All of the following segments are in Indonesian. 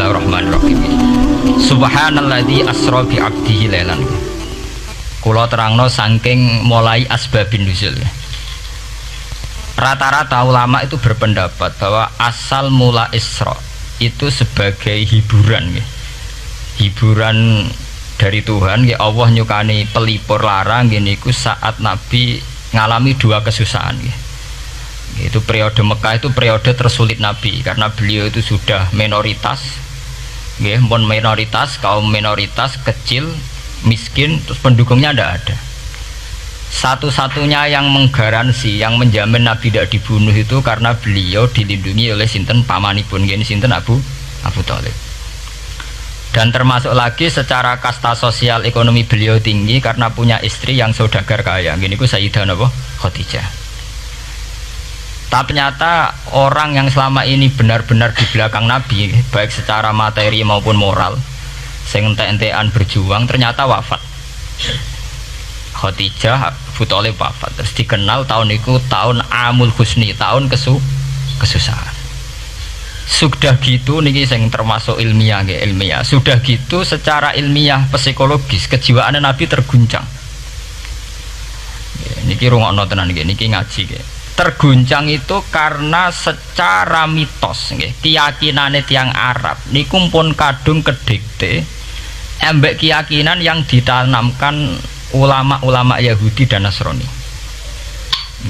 Bismillahirrahmanirrahim. Subhanalladzi asra bi 'abdihi lailan. Kula terangno saking mulai asbabun nuzul. Rata-rata ulama itu berpendapat bahwa asal mula Isra itu sebagai hiburan ya. Hiburan dari Tuhan ya, Allah nyukani pelipur larang gini ku saat Nabi ngalami dua kesusahan ya. Itu periode Mekah itu periode tersulit Nabi karena beliau itu sudah minoritas ya, minoritas, kaum minoritas kecil, miskin, terus pendukungnya tidak ada. Satu-satunya yang menggaransi, yang menjamin Nabi tidak dibunuh itu karena beliau dilindungi oleh sinten pamanipun gini, sinten Abu Thalib. Dan termasuk lagi secara kasta sosial ekonomi beliau tinggi karena punya istri yang saudagar kaya gini ku Sayyidah Khadijah. Tapi ternyata orang yang selama ini benar-benar di belakang Nabi baik secara materi maupun moral sing entek-entekan berjuang ternyata wafat. Khadijah Abu Thalib wafat, terus dikenal tahun itu tahun Amul Husni, tahun kesusahan. Sudah gitu niki sing termasuk ilmiah nggih, ilmiah. Sudah gitu secara ilmiah psikologis kejiwaan Nabi terguncang. Niki rungokno tenan nggih, niki ngaji nggih. Terguncang itu karena secara mitos nggih, keyakinane tiyang Arab niku pun kadung kedikte embek keyakinan yang ditanamkan ulama-ulama Yahudi dan Nasrani.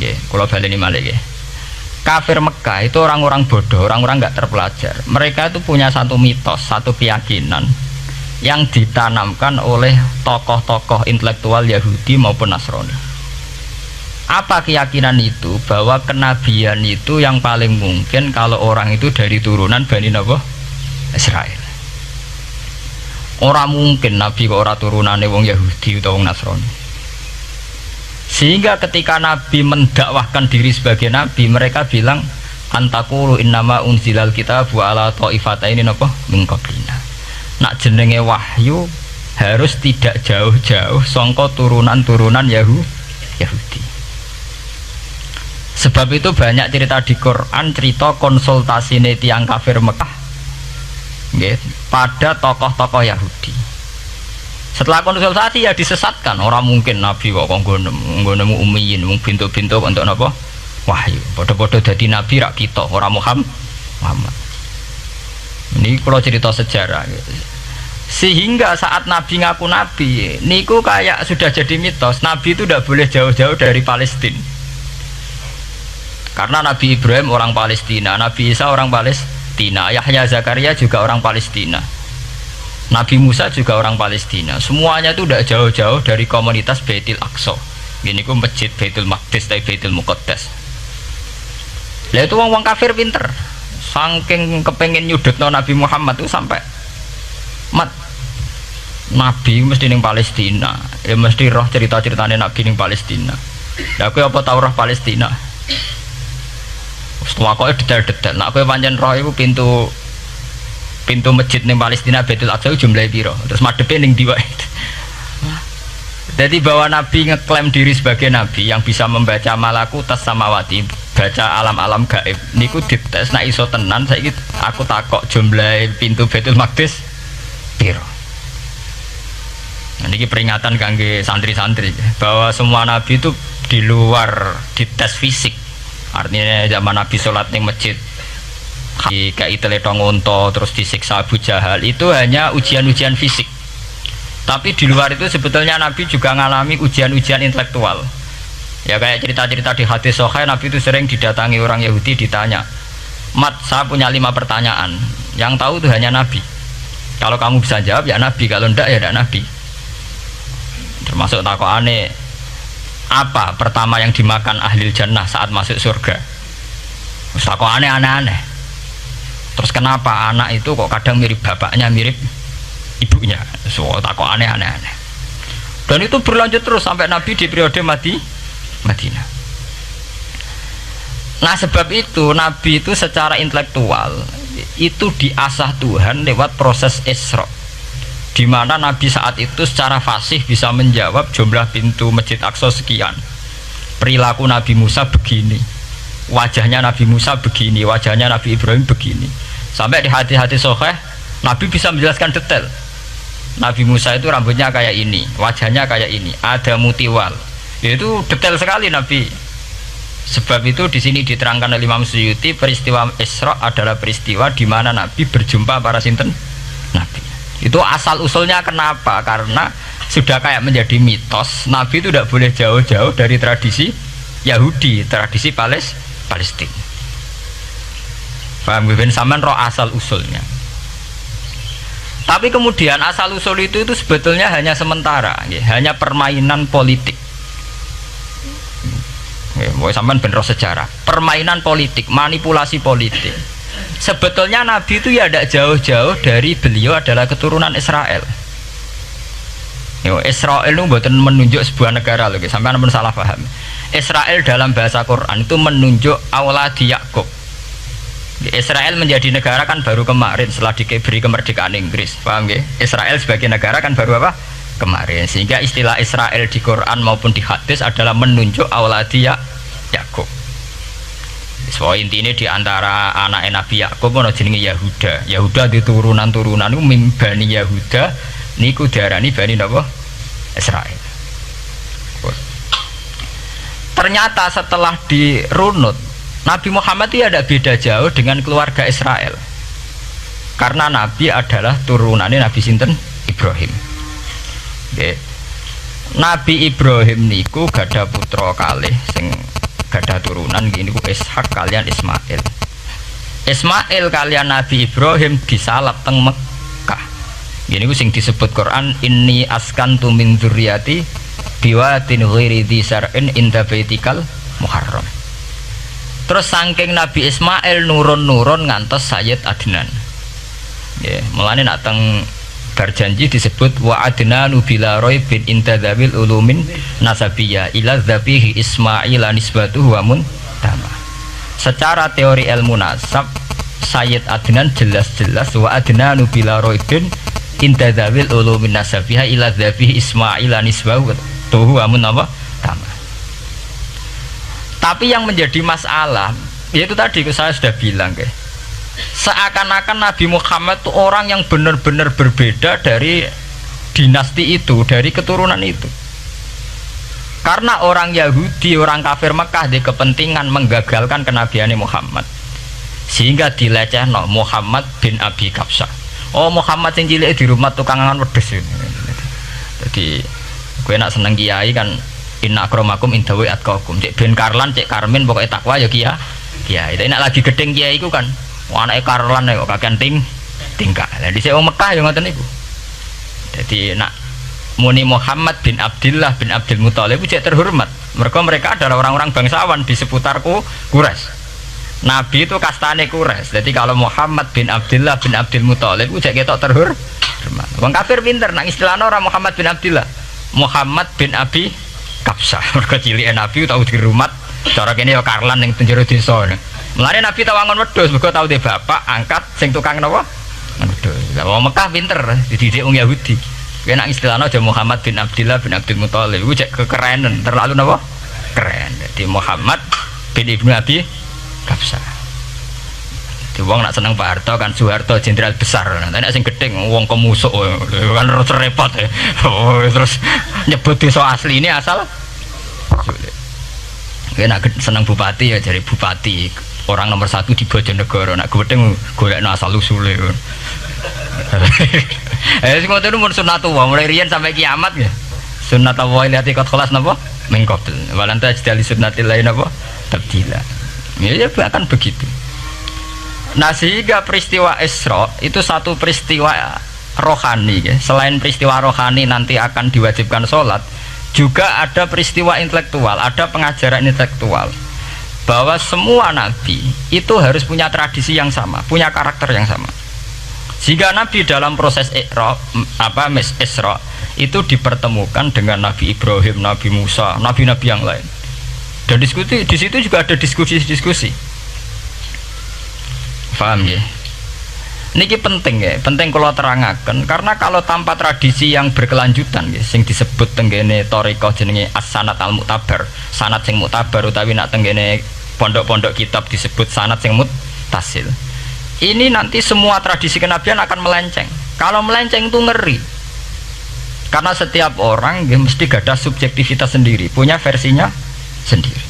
Nggih, kula baleni malih nggih. Kafir Mekah itu orang-orang bodoh, orang-orang nggak terpelajar. Mereka itu punya satu mitos, satu keyakinan yang ditanamkan oleh tokoh-tokoh intelektual Yahudi maupun Nasrani. Apa keyakinan itu? Bahwa kenabian itu yang paling mungkin kalau orang itu dari turunan Bani Israel. Orang mungkin Nabi kok ora turunane wong Yahudi atau wong Nasrani. Sehingga ketika Nabi mendakwahkan diri sebagai Nabi, mereka bilang antakulu innama unzilal kitabu ala ta'ifataini min qablina. Nak jenenge wahyu harus tidak jauh-jauh sangka turunan-turunan Yahudi. Sebab itu banyak cerita di Quran, cerita konsultasi tiang kafir Mekah nggih, pada tokoh-tokoh Yahudi. Setelah konsultasi ya disesatkan, orang mungkin Nabi kok nemu ummiyin, mung bintu-bintu untuk napa? Wahyu. Padha-padha dadi nabi rak kita, ora Muhammad. Ini kalau cerita sejarah gitu. Sehingga saat Nabi ngaku Nabi, niku kayak sudah jadi mitos, Nabi itu tidak boleh jauh-jauh dari Palestina. Karena Nabi Ibrahim orang Palestina, Nabi Isa orang Palestina, Yahya Zakaria juga orang Palestina, Nabi Musa juga orang Palestina. Semuanya itu tidak jauh-jauh dari komunitas Baitul Aqsa. Gini ku masjid Baitul Maqdis atau Baitul Muqaddas. Lah itu wong kafir pinter, saking kepengen nyudutno Nabi Muhammad itu sampai Nabi mesti ning Palestina, ya mesti roh cerita-ceritane Nabi ning Palestina. Lah kowe apa tau roh Palestina? Setelah kok detail-detail. Nak kowe pancen roh iku pintu masjid ning Palestina Baitul Aqsa jumlahe piro? Terus madhepe ning ndi wae. Jadi bahwa Nabi ngeklaim diri sebagai Nabi yang bisa membaca malakutas samawati, baca alam-alam gaib. Niku dites nak iso tenan saiki aku takok jumlahe pintu Baitul Maqdis piro. Nah, ini peringatan kangge santri-santri bahwa semua Nabi itu di luar dites fisik. Artinya zaman Nabi sholat di masjid kayak teletong unta terus disiksa Abu Jahal itu hanya ujian-ujian fisik. Tapi di luar itu sebetulnya Nabi juga mengalami ujian-ujian intelektual. Ya kayak cerita-cerita di hadis Sahih, Nabi itu sering didatangi orang Yahudi ditanya, "Mat, saya punya 5 pertanyaan. Yang tahu itu hanya Nabi. Kalau kamu bisa jawab ya Nabi, kalau enggak ya tidak Nabi." Termasuk takokane, apa pertama yang dimakan ahli jannah saat masuk surga? Kok aneh-aneh. Terus kenapa anak itu kok kadang mirip bapaknya, mirip ibunya? So kok aneh-aneh. Dan itu berlanjut terus sampai Nabi di periode Madinah. Nah sebab itu Nabi itu secara intelektual itu diasah Tuhan lewat proses Isra, di mana Nabi saat itu secara fasih bisa menjawab jumlah pintu Masjid Aqsa sekian, perilaku Nabi Musa begini, wajahnya Nabi Musa begini, wajahnya Nabi Ibrahim begini. Sampai di hati-hati Sahih Nabi bisa menjelaskan detail. Nabi Musa itu rambutnya kayak ini, wajahnya kayak ini, ada mutiwal. Itu detail sekali Nabi. Sebab itu di sini diterangkan oleh Imam Suyuti, peristiwa Isra adalah peristiwa di mana Nabi berjumpa para sinten Nabi. Itu asal usulnya kenapa? Karena sudah kayak menjadi mitos, Nabi itu tidak boleh jauh-jauh dari tradisi Yahudi, tradisi Palestina. Paham ben sampean roh asal usulnya. Tapi kemudian asal usul itu sebetulnya hanya sementara, hanya permainan politik. Mau sampean ben roh sejarah, permainan politik, manipulasi politik. Sebetulnya Nabi itu ya tidak jauh-jauh dari beliau adalah keturunan Israel. Israel itu bukan menunjuk sebuah negara loh, sampean pun salah paham. Israel dalam bahasa Quran itu menunjuk auladi Yakub. Israel menjadi negara kan baru kemarin setelah diberi kemerdekaan Inggris, paham ya? Israel sebagai negara kan baru apa? Kemarin. Sehingga istilah Israel di Quran maupun di hadis adalah menunjuk auladi Yakub. So intinya di antara anak Nabi Yakub ono jenenge Yahuda. Yahuda di turunan-turunan itu Bani Yahuda niku diarani Bani napa? Israel. Ternyata setelah dirunut Nabi Muhammad itu tidak beda jauh dengan keluarga Israel, karena Nabi adalah turunannya Nabi sinten Ibrahim. Okay. Nabi Ibrahim niku gada putra kalih sing gada turunan gini ku Ishak kalian Ismail. Ismail kalian Nabi Ibrahim disalap teng Mekah. Gini ku sing disebut Quran inni askantu min dzurriyyati biwatin ghairi dzi sar'in inda baitikal muharram. Terus saking Nabi Ismail nurun-nurun ngantos Sayyid Adnan. Ya, mulane nak teng berjanji disebut wa adnanu bila raibin intadzabil ulumin nasabiyya ila dzabihi Ismail nisbatuhu wa muntama. Secara teori ilmu nasab Sayyid Adnan jelas-jelas wa adnanu bila raibin intadzabil ulumin nasabiyya ila dzabihi Ismail nisbatuhu wa muntama. Tapi yang menjadi masalah yaitu tadi saya sudah bilang seakan-akan Nabi Muhammad itu orang yang benar-benar berbeda dari dinasti itu, dari keturunan itu. Karena orang Yahudi, orang kafir Mekah di kepentingan menggagalkan kenabian Muhammad, sehingga dilecehno Muhammad bin Abi Kabsah. Oh Muhammad yang cilik di rumah tukangan wedes. Jadi gue nak seneng kiai kan inna akramakum indawi atqakum. Cek Ben Karlan, cek Karmin pokoknya takwa ya kiai. Tapi nak lagi gedeng kiai iku kan anake Karlan kok kakean tingkah. Lah dhisik wong Mekah ya ngoten niku. Jadi nak muni Muhammad bin Abdullah bin Abdul Muthalib cek terhormat. Mereka adalah orang-orang bangsawan di seputarku Quraisy. Nabi itu kastane Quraisy. Jadi kalau Muhammad bin Abdullah bin Abdul Muthalib cek ketok terhormat. Wong kafir pinter nang istilahna ora Muhammad bin Abdullah. Muhammad bin Abi Kabsah. Mergo cilike Nabi tau dirumat cara kene ya Karlan ning penjara desa. Mulane Nabi tau angon wedhus mergo tau de bapak angkat sing tukang napa? Wedhus. Lah wong Mekah pinter dididik wong Yahudi. Kuwi nek istilahna aja Muhammad bin Abdullah bin Abdul Muthalib iku cek kekerenan terlalu napa? Keren. Jadi Muhammad bin Ibnu Abi Kabsah. Di wong nak seneng Pak Harto kan Soeharto jenderal besar. Nek sing gedeng wong kemusuk kan repot ya. Oh, terus nyebut desa asli ini asal nek seneng bupati ya jadi bupati orang nomor 1 di Bojonegoro. Nak gedeng golekno asal usule. Sing ngoten mun sunatullah mulai riyen sampai kiamat ya. Sunatullah ilati qad khalas napa? Mengkopel. Walanta jadi sunnatil lain napa? Tabdila. Ya akan begitu. Nah sehingga peristiwa Isra itu satu peristiwa rohani ya. Selain peristiwa rohani nanti akan diwajibkan sholat, juga ada peristiwa intelektual, ada pengajaran intelektual bahwa semua nabi itu harus punya tradisi yang sama, punya karakter yang sama. Sehingga nabi dalam proses Isra itu dipertemukan dengan Nabi Ibrahim, Nabi Musa, nabi-nabi yang lain. Dan diskusi di situ juga ada diskusi-diskusi. Paham ya? Niki penting ya, penting kalau terangaken karena kalau tanpa tradisi yang berkelanjutan ya, sing disebut tenggene thariqah jenenge as-sanad al-mu'tabar, sanad sing mu'tabar utawi nak tenggene pondok-pondok kitab disebut sanad sing muttasil. ini nanti semua tradisi kenabian akan melenceng. Kalau melenceng itu ngeri. Karena setiap orang ya, mesti ada subjektivitas sendiri, punya versinya sendiri.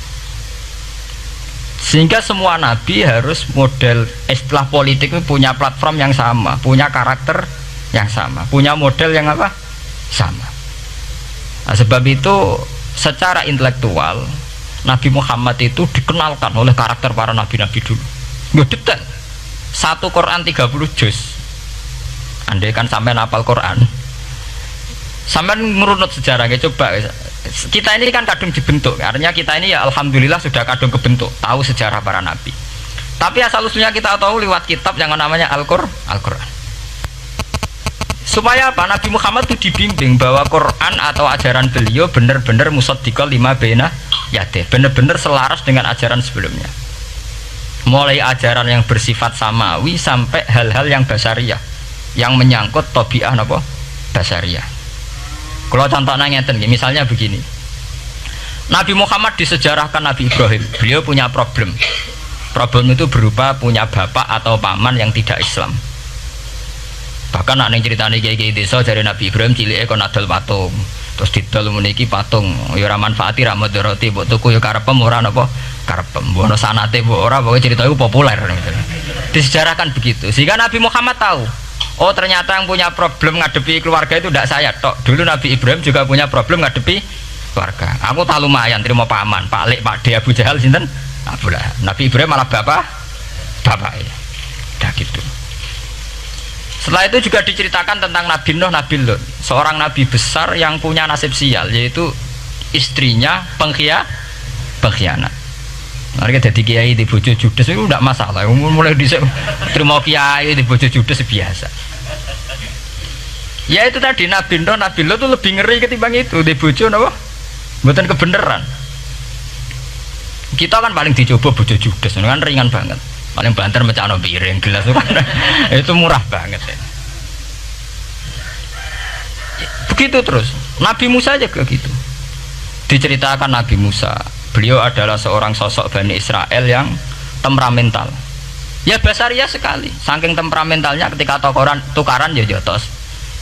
Sehingga semua nabi harus model istilah politik itu punya platform yang sama, punya karakter yang sama, punya model yang apa? Sama. Nah, sebab itu secara intelektual Nabi Muhammad itu dikenalkan oleh karakter para nabi-nabi dulu. Nggak detail. Satu Quran 30 juz. Andai kan sampai hafal Quran, sampai ngurunut sejarah, coba kita ini kan kadung dibentuk, artinya kita ini ya alhamdulillah sudah kadung kebentuk, tahu sejarah para nabi. Tapi asal usulnya kita tahu lewat kitab yang namanya Al-Quran. Supaya apa? Nabi Muhammad itu dibimbing bahwa Quran atau ajaran beliau benar-benar musaddiqal lima baina yadeh, benar-benar selaras dengan ajaran sebelumnya. Mulai ajaran yang bersifat samawi sampai hal-hal yang basariyah, yang menyangkut tabiah apa? Basariyah. Kalau contohnya ngeten, misalnya begini. Nabi Muhammad disejarahkan Nabi Ibrahim, beliau punya problem. Problem itu berupa punya bapak atau paman yang tidak Islam. Bahkan nak ceritanya kiai-kiai desa dari Nabi Ibrahim cilik kon adol patung. Terus didol meniki patung, ya ora manfaati ra mudarati, mbok tuku ya karepem ora napa karepem. Mbok ono sanate mbok ora, pokoke cerita itu populer gitu. Disejarahkan begitu. Sehingga Nabi Muhammad tahu, oh ternyata yang punya problem ngadepi keluarga itu tidak saya tok. Dulu Nabi Ibrahim juga punya problem ngadepi keluarga. Aku tak lumayan terima paman, Pak Lek, Pak De, Abu Jahal sinten? Abu Lahab. Nabi Ibrahim malah bapak ya. Dah gitu. Setelah itu juga diceritakan tentang Nabi Nuh, Nabi Lut, seorang nabi besar yang punya nasib sial, yaitu istrinya pengkhianat. Mereka jadi kiai di bojo judes itu tidak masalah. Mulai terima kiai di bojo judes biasa. Ya itu tadi Nabi Nuh, Nabi Lut itu lebih ngeri ketimbang itu di bojo apa? Bukan kebenaran. Kita kan paling dicoba bojo judes, kan ringan banget. Paling banter mecano piring gelas itu murah banget ya. Begitu terus Nabi Musa aja gitu. Diceritakan Nabi Musa, beliau adalah seorang sosok Bani Israel yang temperamental. Ya basariah sekali. Saking temperamentalnya ketika tukaran ya jotos.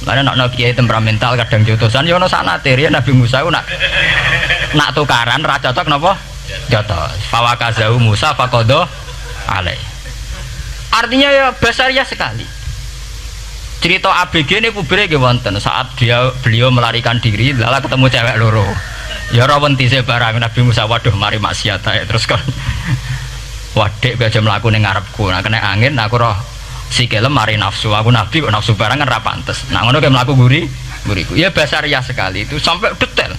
Karena nak kiai temperamental kadang jotosan ya ono sanate ya Nabi Musa itu nak tukaran ra cocok napa? Jotos. Fawakazahu Musa faqada alai. Artinya ya basariah sekali. Cerita ABG ini publik wonten saat beliau melarikan diri lala ketemu cewek loro. Ya ora wentise barang Nabi Musa, waduh mari maksiat ae terus kan. Wadek aja mlaku ning ngarepku. Nah kena angin aku roh sikile mari nafsu. Aku nabi kok nafsu barang kan ra pantes. Nah ngono kayak mlaku guriku. Ya basariah sekali itu sampai detail.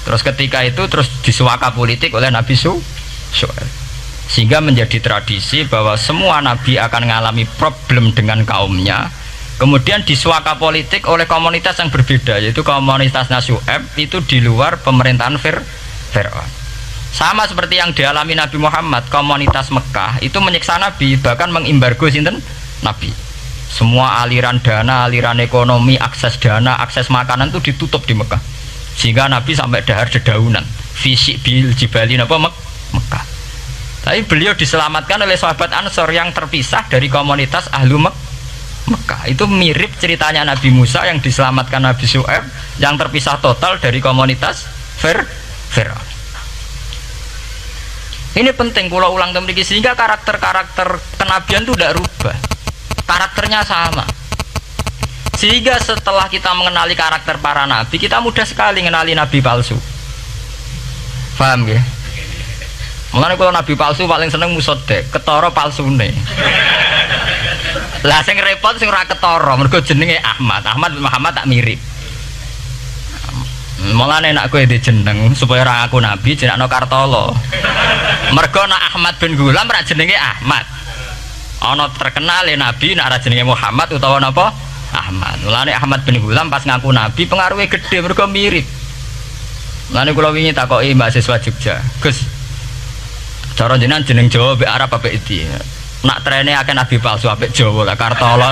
Terus ketika itu terus disuaka politik oleh Nabi Syuaib. Sehingga menjadi tradisi bahwa semua nabi akan mengalami problem dengan kaumnya, kemudian disuaka politik oleh komunitas yang berbeda, yaitu komunitas Syuaib itu di luar pemerintahan Fir'aun. Sama seperti yang dialami Nabi Muhammad, komunitas Mekah itu menyiksa Nabi, bahkan mengimbargo sinten Nabi. Semua aliran dana, aliran ekonomi, akses dana, akses makanan itu ditutup di Mekah. Sehingga Nabi sampai dahar dedaunan, fisik bil jibali napa Mekah. Tapi beliau diselamatkan oleh sahabat Ansor yang terpisah dari komunitas Ahlu Mekah. Itu mirip ceritanya Nabi Musa yang diselamatkan Nabi Syuaib yang terpisah total dari komunitas Fir'aun. Ini penting kalau ulang temriki sehingga karakter-karakter kenabian itu tidak rubah. Karakternya sama. Sehingga setelah kita mengenali karakter para nabi, kita mudah sekali mengenali nabi palsu. Paham ya? Mulane kalau nabi palsu paling seneng musodek, ketara palsune. Lah sing repot sing ora ketara, mergo jenenge Ahmad. Ahmad Muhammad tak mirip. Mulane nek kowe di jeneng supaya ora aku nabi jenengno Kartolo. Mergo nek Ahmad bin Gulam ra jenenge Ahmad. Ana terkenal nabi nek ra jenenge Muhammad utawa napa? Ahmad. Mulane Ahmad bin Gulam pas ngaku nabi pengaruhnya gede mergo mirip. Mulane kula wingi takoki mahasiswa Jogja, Gus, cara jenengan jeneng Jawa mbek Arab apa iki? Nak trene akeh nabi palsu apik Jawa lah Kartolo.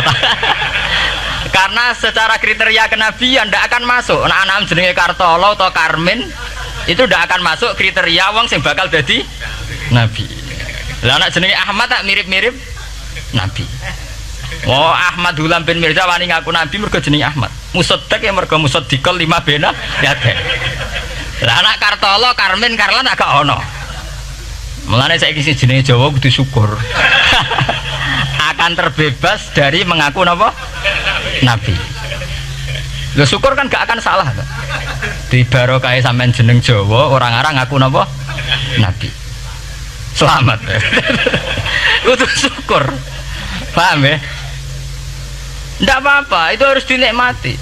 Karena secara kriteria kenabian ndak akan masuk. Nek anak jenenge Kartolo atau Karmin itu ndak akan masuk kriteria wong sing bakal dadi nabi. Lah anak jenenge Ahmad tak mirip-mirip nabi. Oh Ahmad Hulam bin Mirza wani ngaku nabi mergo jenenge Ahmad. Musaddiq ya mergo musaddiqal lima bena ya teh. Lah anak Kartolo, Karmin, Karlan agak ono. Mulane saiki sing jenenge Jawa kudu syukur. Akan terbebas dari mengaku napa? Nabi. Lho syukur kan gak akan salah kan? Di barokah sampean jeneng Jawa orang-orang ngaku napa? Nabi. Selamat. Kudu syukur. Paham ya? Ndak apa-apa, itu harus dinikmati.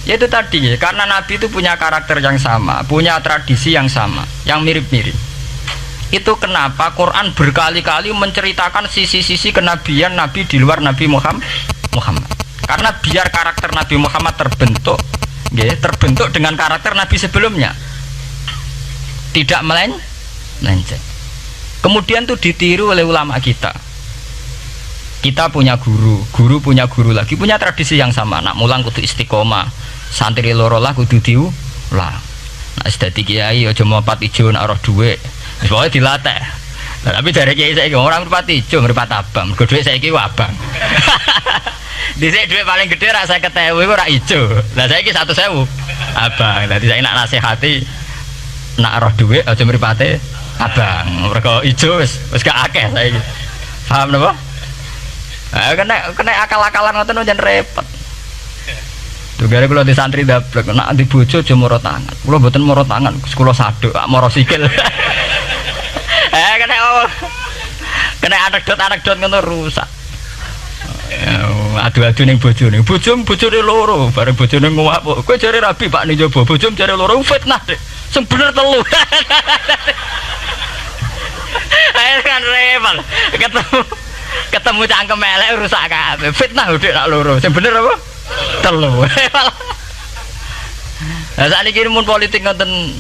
Ya itu tadi ya, karena Nabi itu punya karakter yang sama, punya tradisi yang sama, yang mirip-mirip. Itu kenapa Quran berkali-kali menceritakan sisi-sisi kenabian Nabi di luar Nabi Muhammad. Karena biar karakter Nabi Muhammad terbentuk, ya, terbentuk dengan karakter Nabi sebelumnya, tidak melenceng. Kemudian tuh ditiru oleh ulama kita. Kita punya guru, guru punya guru lagi, punya tradisi yang sama. Nak mulang kudu istiqomah, santri loro lah kudu diulang. Nah, sedati kiai aja mau pat ijo nak roh dhuwit. Wis pokoke dilatih. Nah, tapi dari kiai saiki orang mripat ijo, mripat abang. Mergo dhuwit saiki abang. Dhisik dhuwit paling gedhe ra 50.000 iku ora ijo. Lah saiki 100.000 abang. Dadi saiki nak nasihati nak roh dhuwit aja mripate abang. Mergo ijo wis gak akeh saiki. Paham napa? Kena akal-akalan ngoten jan repot. Tugare kula di santri dablek nek di bojo aja moro tangan. Kula mboten moro tangan, kula saduk, moro sikil. Kena anekdot ngono rusak. Adu-adu ning bojone. Bojone loro, bareng bojone ngowak. Kowe jare rabi Pak ning njaba, bojone jare loro fitnah, Dik. Sing bener telu. Ayo kan repot. Ketemu cangkem elek rusak kabeh. Fitnah udah nak loro. Sing bener apa? Telu. Lah sakniki mun politik ngoten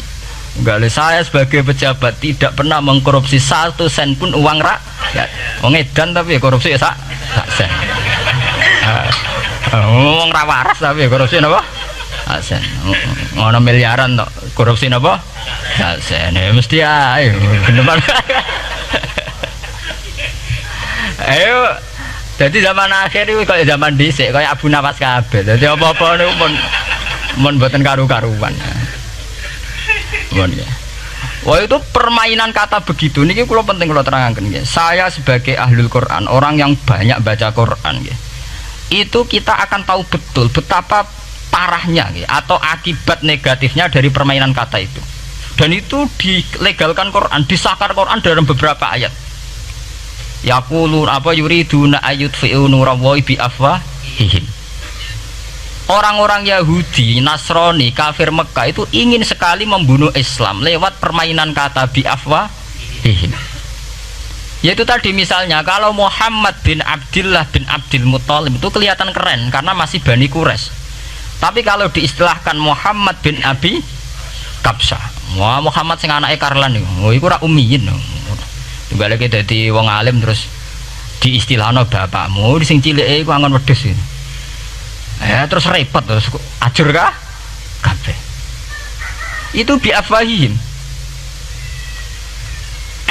enggak, saya sebagai pejabat tidak pernah mengkorupsi 1 sen pun uang rakyat. Wong edan tapi korupsi ya sak sen. Wong ra waras tapi korupsi napa? Sak sen. Ngono miliaran tok korupsi napa? Sak sen. Mesti ae. Ayo, jadi zaman akhir itu kayak zaman dhisik, kayak Abu Nawas kabeh. Jadi apa-apa niku mun mboten karu-karuan. Mun ya. Wah itu permainan kata begitu niki kula penting kula terangaken nggih. Saya sebagai ahlul Quran, orang yang banyak baca Quran nggih. Itu kita akan tahu betul betapa parahnya nggih atau akibat negatifnya dari permainan kata itu. Dan itu dilegalkan Quran, disahkan Quran dalam beberapa ayat. Yaqulun apa yuriduna ayutfi'u nurallahi bi afwahihim. Orang-orang Yahudi, Nasrani, kafir Mekah itu ingin sekali membunuh Islam lewat permainan kata bi afwahihim. Yaitu tadi misalnya kalau Muhammad bin Abdullah bin Abdul Muthalib itu kelihatan keren karena masih Bani Quraisy. Tapi kalau diistilahkan Muhammad bin Abi Kabsah, wah Muhammad sing anake Karlan niku, iku ora ummiyin. Tunggal lagi dadi wong alim terus diistilahno bapakmu sing cilike iku angon wedhus iki. Terus repot terus ajur kah? Kabeh. Itu biafahim.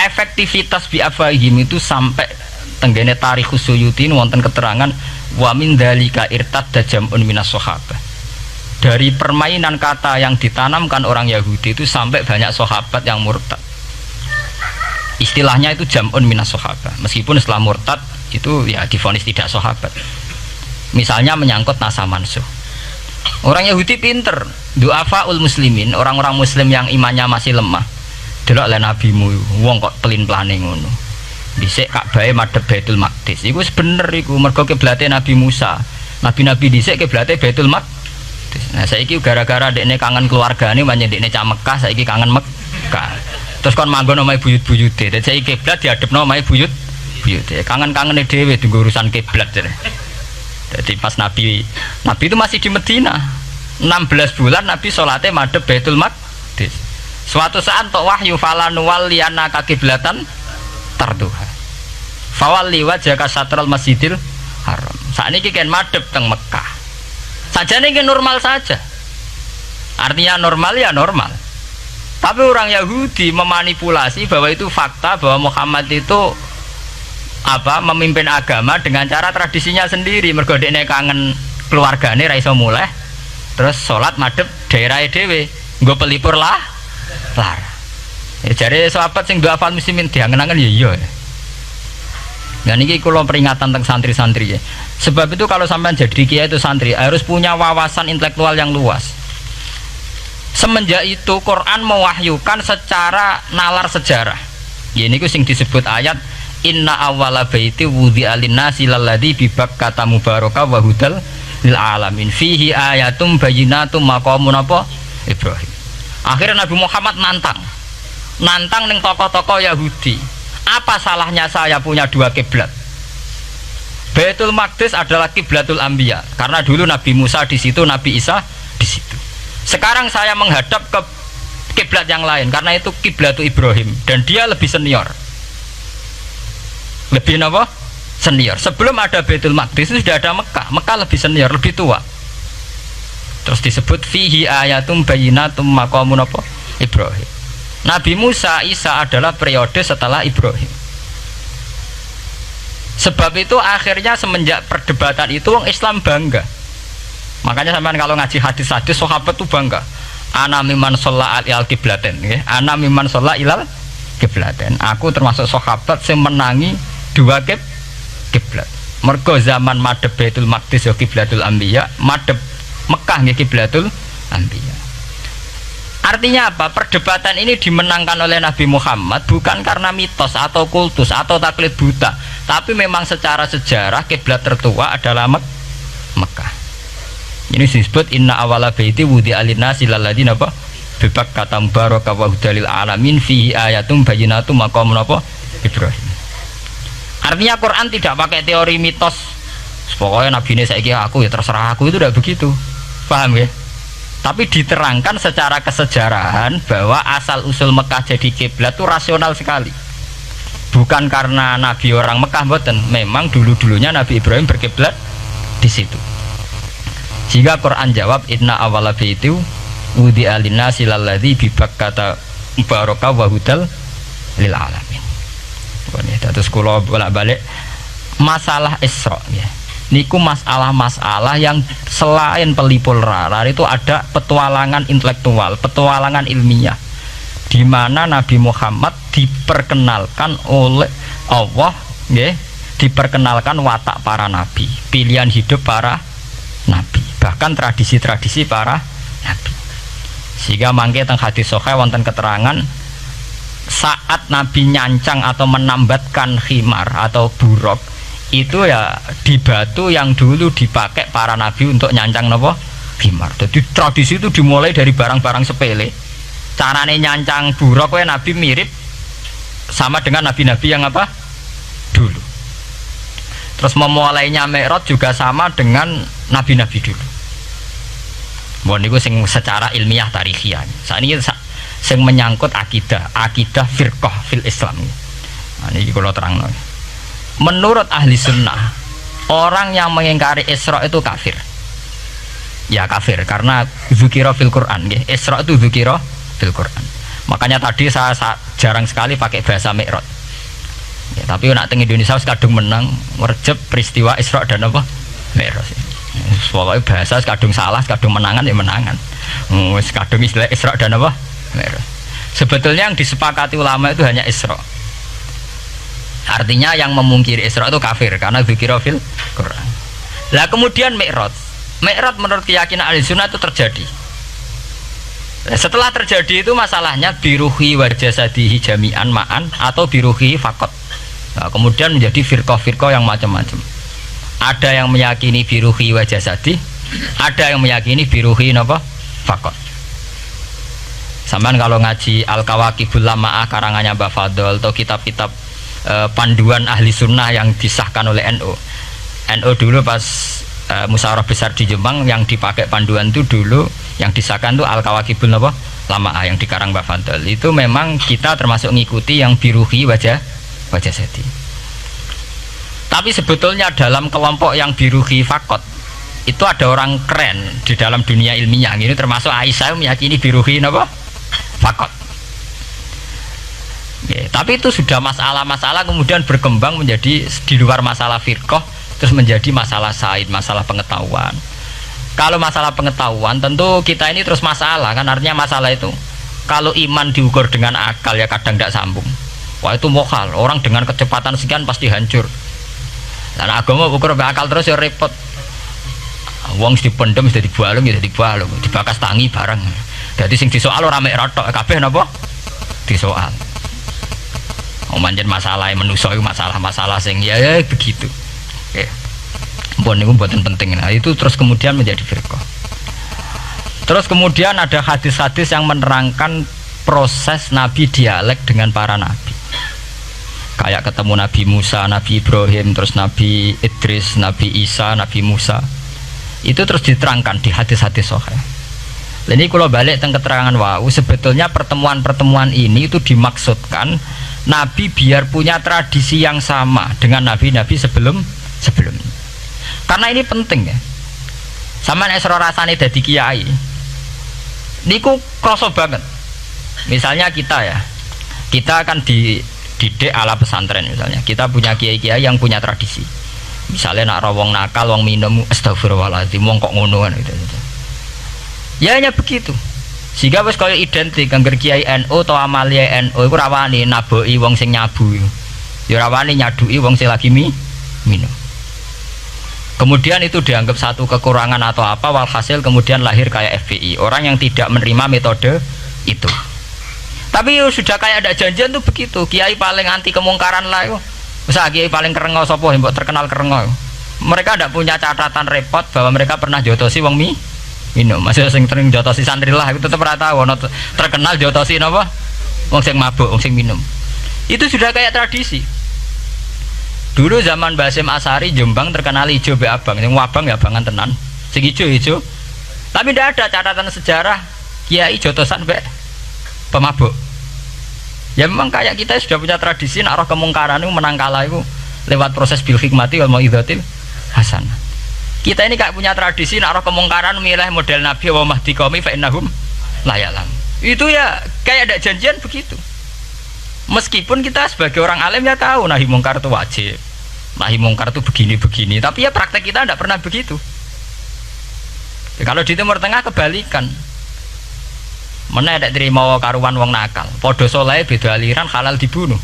Efektivitas biafahim itu sampai tenggene Tarikhus Suyuti wonten keterangan wa min dzalika irtadda jam'un minas sahabah. Dari permainan kata yang ditanamkan orang Yahudi itu sampai banyak sahabat yang murtad. Istilahnya itu jam'un minas sahabah. Meskipun setelah murtad itu ya divonis tidak sahabat. Misalnya menyangkut nasa mansuh. Orang Yahudi pinter, du'afaul muslimin, orang-orang muslim yang imannya masih lemah. Delok le nabimu, wong kok pelin-pelane ngono. Dhisik Ka'bah madhep Baitul Maqdis. Iku bener iku mergo kiblate Nabi Musa. Nabi-nabi dhisik kiblate Baitul Maqdis. Nah, saiki gara-gara dekne kangen keluargane banyak dekne cah Mekah, saiki kangen Mekah. Terus kon manggon omahe buyut-buyute. Dadi saiki kiblat diadepno omahe buyute. Kangen-kangene dhewe tunggu urusan kiblat jare. Jadi pas Nabi itu masih di Medina. 16 bulan Nabi salate madhep Baitul Maqdis. Suatu saat tok wahyu falan walliyana kiblatan tarduha. Fawalli wajhaka satral Masjidil Haram. Sakniki kan madhep teng Mekah. Sajane iki normal saja. Artinya normal ya normal. Tapi orang Yahudi memanipulasi bahwa itu fakta bahwa Muhammad itu memimpin agama dengan cara tradisinya sendiri. Mergo dekne kangen keluargane ra iso muleh. Terus salat madhep daerah dhewe, nggo pelipur lar. Ya jare sahabat sing do hafal muslimin diangen-angen ya iya. Nah niki kula peringatan tentang santri-santri ya. Sebab itu kalau sampean jadi kiai itu santri harus punya wawasan intelektual yang luas. Semenjak itu Quran mewahyukan secara nalar sejarah. Ya niku sing disebut ayat inna awwala baiti wudi'a lin-nasi lalladzi bi Bakkata mubaraka wa hudal lil alamin fihi ayatum bayyinatum maqamun apa Ibrahim. Akhirnya Nabi Muhammad nantang ning tokoh-tokoh Yahudi. Apa salahnya saya punya dua kiblat? Baitul Maqdis adalah kiblatul anbiya karena dulu Nabi Musa di situ, Nabi Isa di situ. Sekarang saya menghadap ke kiblat yang lain karena itu kiblatul Ibrahim dan dia lebih senior. Lebih apa? Senior. Sebelum ada Baitul Maqdis itu sudah ada Mekah. Mekah lebih senior, lebih tua. Terus disebut fihi ayatum bayyinatum maqamun apa? Ibrahim. Nabi Musa, Isa adalah periode setelah Ibrahim. Sebab itu akhirnya semenjak perdebatan itu orang Islam bangga. Makanya sampean kalau ngaji hadis-hadis sahabat itu bangga. Ana mimman sholla ilal kiblaten, ya. Ana mimman sholla ilal kiblaten. Aku termasuk sahabat yang menangi dua kiblat. Mergo zaman madhep Baitul Maqdis ya kiblatul anbiya, madhep Mekah nggih kiblatul anbiya. Artinya apa? Perdebatan ini dimenangkan oleh Nabi Muhammad bukan karena mitos atau kultus atau taklid buta, tapi memang secara sejarah kiblat tertua adalah Mekah. Ini disebut inna awala baiti wudi'a lin-nasi lalladzi napa bi Bakkata mubaraka wa hudalil alamin fihi ayatum bayyinatum maqamun apa Ibrahim. Artinya Quran tidak pakai teori mitos. Pokoknya Nabi ini saiki aku ya terserah aku, itu tidak begitu. Paham ya? Tapi diterangkan secara kesejarahan bahwa asal usul Mekah jadi kiblat itu rasional sekali. Bukan karena Nabi orang Mekah mboten, memang dulu-dulunya Nabi Ibrahim berkiblat di situ. Sehingga Quran jawab inna awwala baiti wudi'a lin-nasi lalladzi bi Bakkata mubaraka wa hudal lil alamin. Terus kula bolak-balik masalah Isra ya. Niku masalah-masalah yang selain pelipur rarar itu ada petualangan intelektual, petualangan ilmiah, di mana Nabi Muhammad diperkenalkan oleh Allah, ya, diperkenalkan watak para nabi, pilihan hidup para nabi, bahkan tradisi-tradisi para nabi. Sehingga mangke teng hadis sahih wonten keterangan saat Nabi nyancang atau menambatkan khimar atau buruk itu ya di batu yang dulu dipakai para nabi untuk nyancang nopo khimar. Jadi tradisi itu dimulai dari barang-barang sepele. Carane nyancang buruk we nabi mirip sama dengan nabi-nabi yang apa dulu. Terus memulainya Mi'raj juga sama dengan nabi-nabi dulu. Mohon niku sing secara ilmiah tarikhiyah. Saat ini sing menyangkut akidah firqah fil Islam. Nah, ini kalau terang. Menurut ahli sunnah, orang yang mengingkari Isra itu kafir. Ya kafir karena dzikra fil Quran. Ya. Isra itu dzikra fil Quran. Makanya tadi saya jarang sekali pakai bahasa Mi'raj. Ya, tapi nak teng Indonesia kadung menang merjep peristiwa Isra dan apa Mi'raj. Pokoknya bahasa kadung salah, kadung menangan ya menangan. Kadung istilah Isra dan apa Mi'raj. Sebetulnya yang disepakati ulama itu hanya Isra. Artinya yang memungkiri Isra itu kafir karena dzikra fil Quran. Lah kemudian Mi'raj menurut keyakinan ahli sunnah itu terjadi. Setelah terjadi itu masalahnya biruhi wa jasadihi jami'an ma'an atau biruhi faqat. Nah, kemudian menjadi firqah-firqah yang macam-macam. Ada yang meyakini biruhi wa jasadi, ada yang meyakini biruhi napa faqat. Sampeyan kalau ngaji Al-Kawakibul Lama'ah karangannya Mbah Fadl atau kitab-kitab panduan ahli sunnah yang disahkan oleh NU dulu pas musyawarah besar di Jepang yang dipakai panduan itu dulu yang disahkan itu Al-Kawakibul Lama'ah yang dikarang Mbah Fadl. Itu memang kita termasuk ngikuti yang biruhi wajah sedi. Tapi sebetulnya dalam kelompok yang biruhi fakot itu ada orang keren di dalam dunia ilmiah ini, termasuk Aisyah meyakini biruhi fakot. Tapi itu sudah masalah-masalah kemudian berkembang menjadi di luar masalah firqah, terus menjadi masalah said, masalah pengetahuan. Kalau masalah pengetahuan tentu kita ini terus masalah kan, artinya masalah itu kalau iman diukur dengan akal ya kadang tidak sambung. Wah itu mokal, orang dengan kecepatan sekian pasti hancur. Dan agama ukur dengan akal terus ya repot. Wong dipendem sudah dibualung ya dibualung, dibakas tangi bareng. Jadi sing disoal ora mek rotok kabeh napa? Disoal. Manjen masalah manusa iku masalah-masalah sing ya begitu. Oke. Mpun niku mboten penting. Nah, itu terus kemudian menjadi firqah. Terus kemudian ada hadis-hadis yang menerangkan proses Nabi dialek dengan para nabi. Kayak ketemu Nabi Musa, Nabi Ibrahim, terus Nabi Idris, Nabi Isa, Nabi Musa. Itu terus diterangkan di hadis-hadis sahih. Ini kalau balik tentang keterangan wau, sebetulnya pertemuan-pertemuan ini itu dimaksudkan Nabi biar punya tradisi yang sama dengan nabi-nabi sebelumnya. Karena ini penting ya. Sama nek rasane dadi kiai. Niku kroso banget. Misalnya kita ya, kita akan dididik ala pesantren misalnya. Kita punya kiai-kiai yang punya tradisi. Misalnya nak rawong nakal, wong minum, astagfirullahaladzim, wong kok ngono kan gitu. Ya hanya begitu. Sehingga wis kaya identik angger kiai NU atau amalia NU iku rawani naboki wong sing nyabu. Ya rawani nyaduki wong sing lagi minum. Kemudian itu dianggap satu kekurangan atau apa, walhasil kemudian lahir kayak FPI, orang yang tidak menerima metode itu. Tapi sudah kayak ada janjian tuh begitu, kiai paling anti kemungkaran lah itu. Misal kiai paling kerengo sapa mbok terkenal kerengo. Mereka tidak punya catatan repot bahwa mereka pernah jotosi wong minum. Masih sing sering jotosi santri lah, itu tetap ora tahu ono terkenal jotosi napa? Wong sing mabuk, wong sing minum. Itu sudah kayak tradisi. Dulu zaman Basim Asari Jombang terkenal hijau be abang, yang wabang ya abangan tenan, sing hijau. Tapi tidak ada catatan sejarah kiai jotosan be pemabuk. Ya memang kayak kita sudah punya tradisi nak roh kemungkaran itu menang kalah itu lewat proses bil hikmati wal mau'izatil hasanah. Kita ini kayak punya tradisi nak roh kemungkaran milih model Nabi wa mahdi qaumi fa innahum la ya'lam. Itu ya kayak ada janjian begitu. Meskipun kita sebagai orang alim ya tahu nahi mungkar itu wajib, nahi mungkar itu begini-begini, tapi ya praktek kita tidak pernah begitu. Ya, kalau di Timur Tengah kebalikan, mana ada terima karuan wong nakal, podo soleh beda aliran halal dibunuh,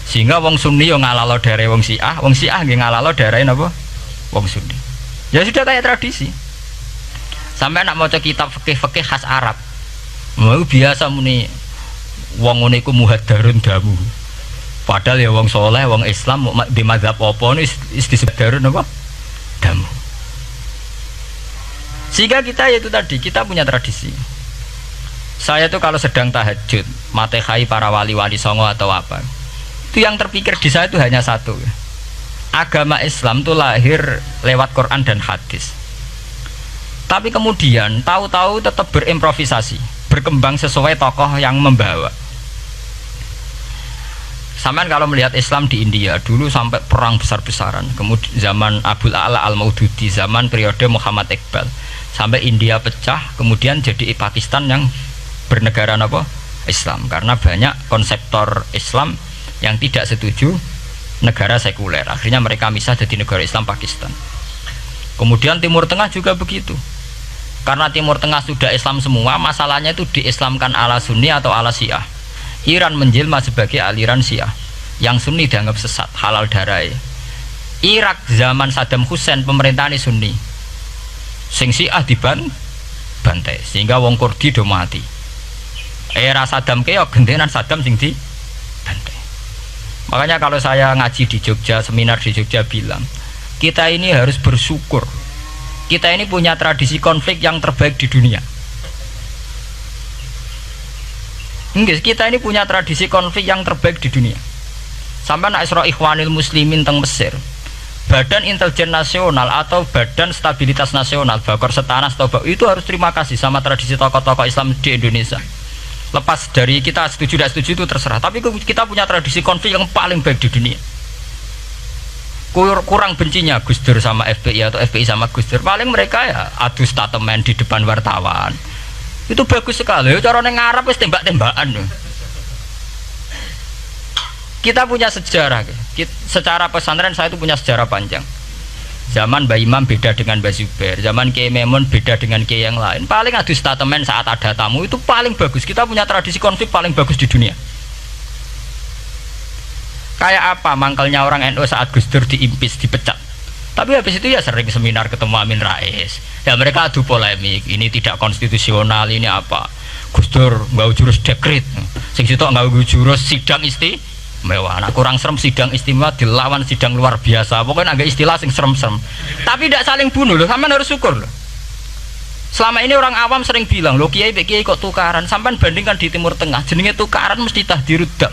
sehingga wong Sunni yang ngalalo dari wong Syiah nggak ngalalo dari apa, wong Sunni. Ya sudah kayak tradisi. Sampai nak mau kitab fikih khas Arab, mau biasa muni. Wong ngene iku muhaddarun damu. Padahal ya wong soleh, wong Islam di mazhab apa ini disebut darun apa? Damu. Sehingga kita yaitu tadi, kita punya tradisi. Saya tuh kalau sedang tahajud, matehai para wali-wali songo atau apa, itu yang terpikir di saya itu hanya satu. Agama Islam itu lahir lewat Quran dan hadis. Tapi kemudian tahu-tahu tetap berimprovisasi, berkembang sesuai tokoh yang membawa. Sampai kalau melihat Islam di India dulu sampai perang besar-besaran, kemudian zaman Abul A'la Al-Maududi, zaman periode Muhammad Iqbal, sampai India pecah, kemudian jadi Pakistan yang bernegara apa? Islam, karena banyak konseptor Islam yang tidak setuju negara sekuler. Akhirnya mereka misah jadi negara Islam Pakistan. Kemudian Timur Tengah juga begitu. Karena Timur Tengah sudah Islam semua, masalahnya itu diislamkan ala Sunni atau ala Syiah. Iran menjelma sebagai aliran Syiah, yang Sunni dianggap sesat, halal darai. Irak zaman Saddam Hussein pemerintahan Sunni, sing Syiah dibantai, sehingga wong Kurdi do mati. Era Saddam keok gentenan Saddam sing dibantai. Makanya kalau saya ngaji di Jogja, seminar di Jogja bilang, kita ini harus bersyukur. Kita ini punya tradisi konflik yang terbaik di dunia. Enggak, kita ini punya tradisi konflik yang terbaik di dunia. Sampai nak Isra Ikhwanil Muslimin teng Mesir, Badan Intelijen Nasional atau Badan Stabilitas Nasional, Bakor Setanas atau itu harus terima kasih sama tradisi tokoh-tokoh Islam di Indonesia. Lepas dari kita setuju tidak setuju itu terserah, tapi kita punya tradisi konflik yang paling baik di dunia. Kurang bencinya Gus Dur sama FPI atau FPI sama Gus Dur, paling mereka ya adu statement di depan wartawan. Itu bagus sekali. Cara neng Arab wis tembak-tembakan. Kita punya sejarah. Secara pesantren saya itu punya sejarah panjang. Zaman Mbah Imam beda dengan Mbah Zubair, zaman Kiai Memun beda dengan Kiai yang lain. Paling adu statement saat ada tamu itu paling bagus. Kita punya tradisi konflik paling bagus di dunia. Kayak apa mangkalnya orang NU saat Gus Dur diimpis, dipecat. Tapi habis itu ya sering seminar ketemu Amin Rais. Ya mereka adu polemik, ini tidak konstitusional, ini apa. Gus Dur nggak jurus dekret, sing sitok nggak jurus sidang istimewa. Nah, kurang serem sidang istimewa dilawan sidang luar biasa. Pokoknya agak istilah sing serem-serem. Tapi tidak saling bunuh loh, sampean harus syukur loh. Selama ini orang awam sering bilang, loh kiai kok tukaran. Sampean bandingkan di Timur Tengah, jenenge tukaran mesti tahdirudam.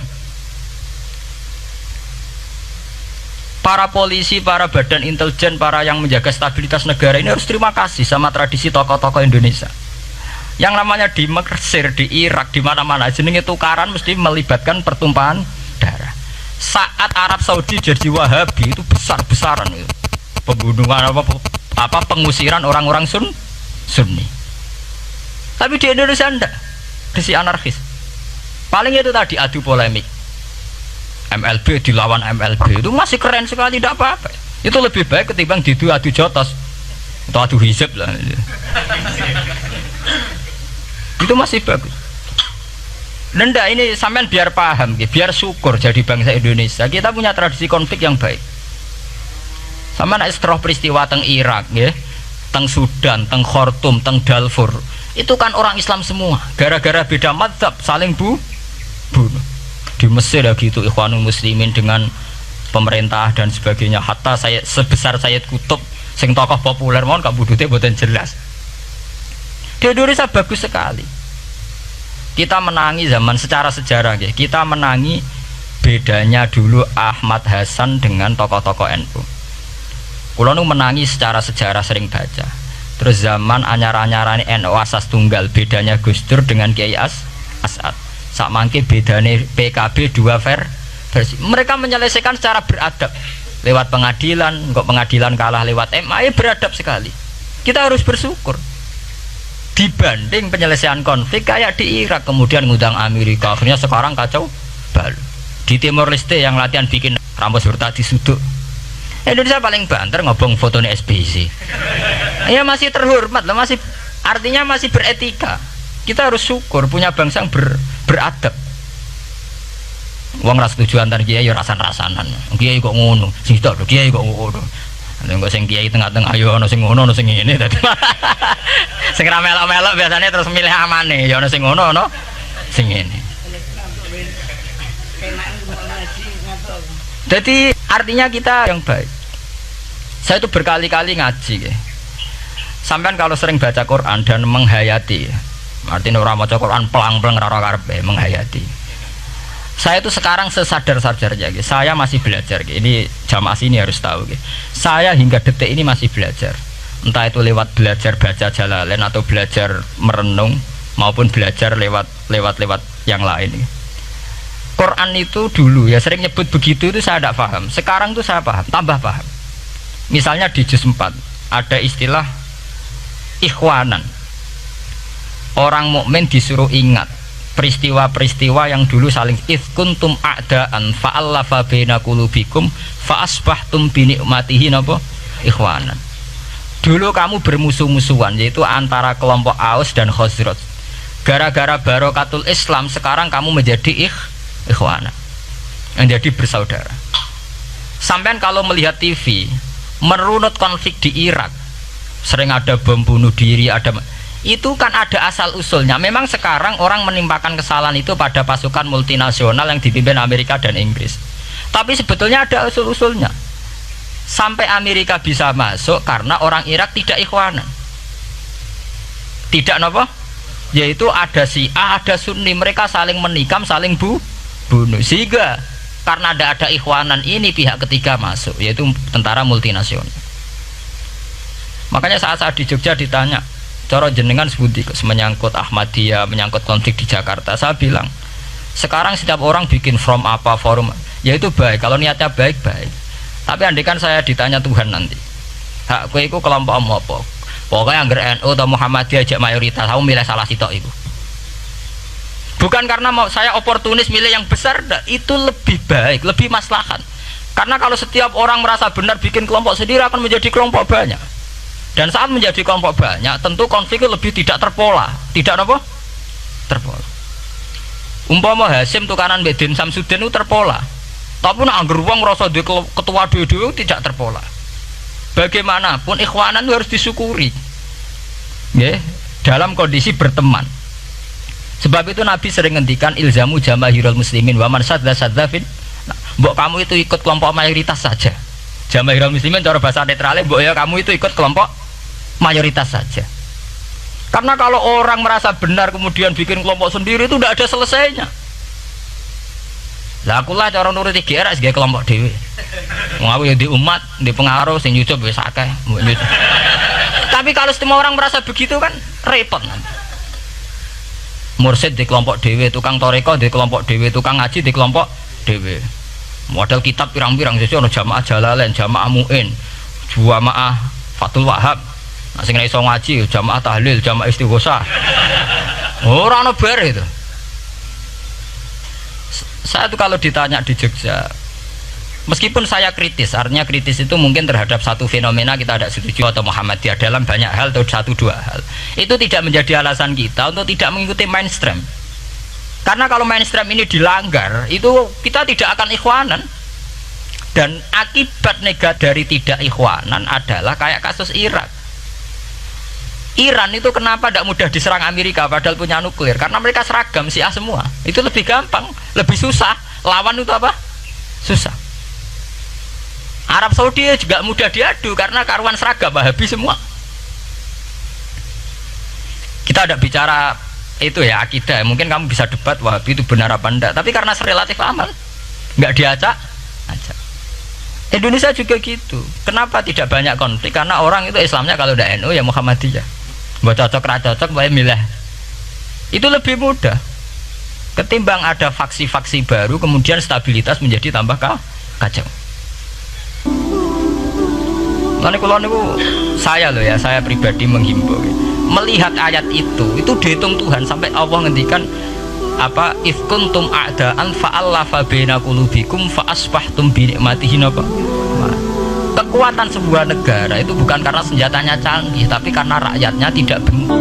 Para polisi, para badan intelijen, para yang menjaga stabilitas negara ini harus terima kasih sama tradisi tokoh-tokoh Indonesia. Yang namanya di Mesir, di Irak, di mana-mana jenenge tukaran mesti melibatkan pertumpahan darah. Saat Arab Saudi jadi Wahabi itu besar-besaran itu. Pembunuhan apa pengusiran orang-orang Sunni. Tapi di Indonesia enggak. Desi anarkis. Paling itu tadi adu polemik. MLB dilawan MLB itu masih keren sekali, tidak apa-apa. Itu lebih baik ketimbang adu jotos atau adu hizib lah. Itu masih bagus. Nenda ini sampean biar paham, biar syukur jadi bangsa Indonesia. Kita punya tradisi konflik yang baik. Sama nak setelah peristiwa teng Irak, ya, teng Sudan, teng Khartoum, teng Darfur, itu kan orang Islam semua. Gara-gara beda mazhab saling bunuh. Di Mesir ya gitu, Ikhwanul Muslimin dengan pemerintah dan sebagainya. Hatta saya sebesar Sayyid Qutb, sing tokoh populer mohon kak budutnya boten jelas. Di Indonesia bagus sekali. Kita menangi zaman secara sejarah ya. Kita menangi bedanya dulu Ahmad Hasan dengan tokoh-tokoh NU. Kulo nu menangi secara sejarah sering baca. Terus zaman anyar-anyarane NU asas tunggal, bedanya Gus Dur dengan Kiai As'ad. Sak mangke bedane PKB dua versi. Mereka menyelesaikan secara beradab. Lewat pengadilan, kok pengadilan kalah lewat MA, beradab sekali. Kita harus bersyukur. Dibanding penyelesaian konflik kayak di Irak, kemudian ngundang Amerika, akhirnya sekarang kacau balu. Di Timor Leste yang latihan bikin rambut bertati suduk. Indonesia paling banter ngobong fotonya SBC. Ya masih terhormat lah, masih artinya masih beretika. Kita harus syukur punya bangsa yang beradab. Wong ras tujuan antar kiai ya rasan-rasanan. Kiai kok ngono, sing tok lho kiai kok ngono. Nek sing kiai tengah-tengah ayo ana sing ngono ana sing ngene dadi. Sing ra melok-melok biasanya terus milih amane, ya ana sing ngono ana sing ngene. Jadi artinya kita yang baik. Saya itu berkali-kali ngaji ya. Sampean kalau sering baca Quran dan menghayati, artinya orang baca Quran pelang-pelang rara karepe menghayati. Saya itu sekarang sesadar-sadarnya, saya masih belajar. Ini jamaah sini harus tahu. Saya hingga detik ini masih belajar. Entah itu lewat belajar baca Jalalain atau belajar merenung maupun belajar lewat yang lain. Quran itu dulu ya sering nyebut begitu itu saya tidak paham. Sekarang tuh saya paham, tambah paham. Misalnya di juz 4 ada istilah ikhwanan. Orang mukmin disuruh ingat peristiwa-peristiwa yang dulu saling kuntum a'daan fa'allafa baina qulubikum fa'asbahtum bi ni'matihi napa ikhwanan. Dulu kamu bermusuh-musuhan yaitu antara kelompok Aus dan Khazraj. Gara-gara barokatul Islam sekarang kamu menjadi ikhwanan. Menjadi bersaudara. Sampean kalau melihat TV merunut konflik di Irak, sering ada bom bunuh diri, ada itu kan ada asal usulnya. Memang sekarang orang menimpakan kesalahan itu pada pasukan multinasional yang dipimpin Amerika dan Inggris. Tapi sebetulnya ada usul-usulnya. Sampai Amerika bisa masuk karena orang Irak tidak ikhwanan. Tidak apa? Yaitu ada Syiah, ada Sunni, mereka saling menikam, saling bunuh. Sehingga karena ada ikhwanan ini pihak ketiga masuk, yaitu tentara multinasional. Makanya saat di Jogja ditanya, cara jenengan sebuti menyangkut Ahmadiyah, menyangkut konflik di Jakarta, saya bilang sekarang setiap orang bikin from apa forum, yaitu baik kalau niatnya baik-baik. Tapi andaikan saya ditanya Tuhan nanti, hak kowe iku kelompok apa? Pokoknya anggar NU atau Muhammadiyah ajak mayoritas, kamu milih salah sitok itu. Bukan karena mau saya oportunis milih yang besar, itu lebih baik, lebih maslahat. Karena kalau setiap orang merasa benar bikin kelompok sendiri akan menjadi kelompok banyak. Dan saat menjadi kelompok banyak, tentu konfliknya lebih tidak terpola. Tidak apa? Terpola. Umpama Hasim tukaran Bedin Samsudin itu terpola. Tapi nak angger wong ngrasa duwe ketua dhewe tidak terpola. Bagaimanapun ikhwanan harus disyukuri. Nggih, dalam kondisi berteman. Sebab itu Nabi sering ngendikan ilzamu jamaahirul muslimin wa man sadza sadzafin. Nah, mbok kamu itu ikut kelompok mayoritas saja. Jamaahirul muslimin cara bahasa netralnya mbok ya kamu itu ikut kelompok mayoritas saja. Karena kalau orang merasa benar kemudian bikin kelompok sendiri itu tidak ada selesainya. Lah aku lah cara nuruti GR sebagai kelompok dhewe. Wong aku ya di umat, di pengaruh sing nyucup wis akeh. Tapi kalau semua orang merasa begitu kan repot nanti. Mursid di kelompok dhewe, tukang toreko di kelompok dhewe, tukang ngaji di kelompok dhewe. Model kitab pirang-pirang sesuk ana jamaah Jalalain, jamaah Muin, jamaah Fathul Wahhab. Nah sing iso ngaji jamaah tahlil, jamaah istighosah. Ora ana bar itu. Saya tuh kalau ditanya di Jogja, meskipun saya kritis, artinya kritis itu mungkin terhadap satu fenomena kita tidak setuju atau Muhammadiyah dalam banyak hal atau satu dua hal, itu tidak menjadi alasan kita untuk tidak mengikuti mainstream. Karena kalau mainstream ini dilanggar, itu kita tidak akan ikhwanan. Dan akibat negatif dari tidak ikhwanan adalah kayak kasus Irak. Iran itu kenapa tidak mudah diserang Amerika padahal punya nuklir? Karena mereka seragam Syiah semua. Itu lebih gampang, lebih susah. Lawan itu apa? Susah. Arab Saudi juga mudah diadu karena karuan seragam Wahabi semua. Kita tidak bicara itu ya akidah. Mungkin kamu bisa debat Wahabi itu benar apa enggak. Tapi karena relatif aman, nggak diacak. Acak. Indonesia juga gitu. Kenapa tidak banyak konflik? Karena orang itu Islamnya kalau udah NU ya Muhammadiyah. Buat cocok cocok, boleh milih. Itu lebih mudah. Ketimbang ada faksi-faksi baru, kemudian stabilitas menjadi tambah kacau. Lalu kalau niku saya loh ya, saya pribadi menghimbau. Melihat ayat itu dihitung Tuhan sampai Allah ngendikan apa if kuntum a'daan fa'allafa baina qulubikum fa asbahtum bi ni'matihi napa. Kekuatan sebuah negara itu bukan karena senjatanya canggih, tapi karena rakyatnya tidak benci.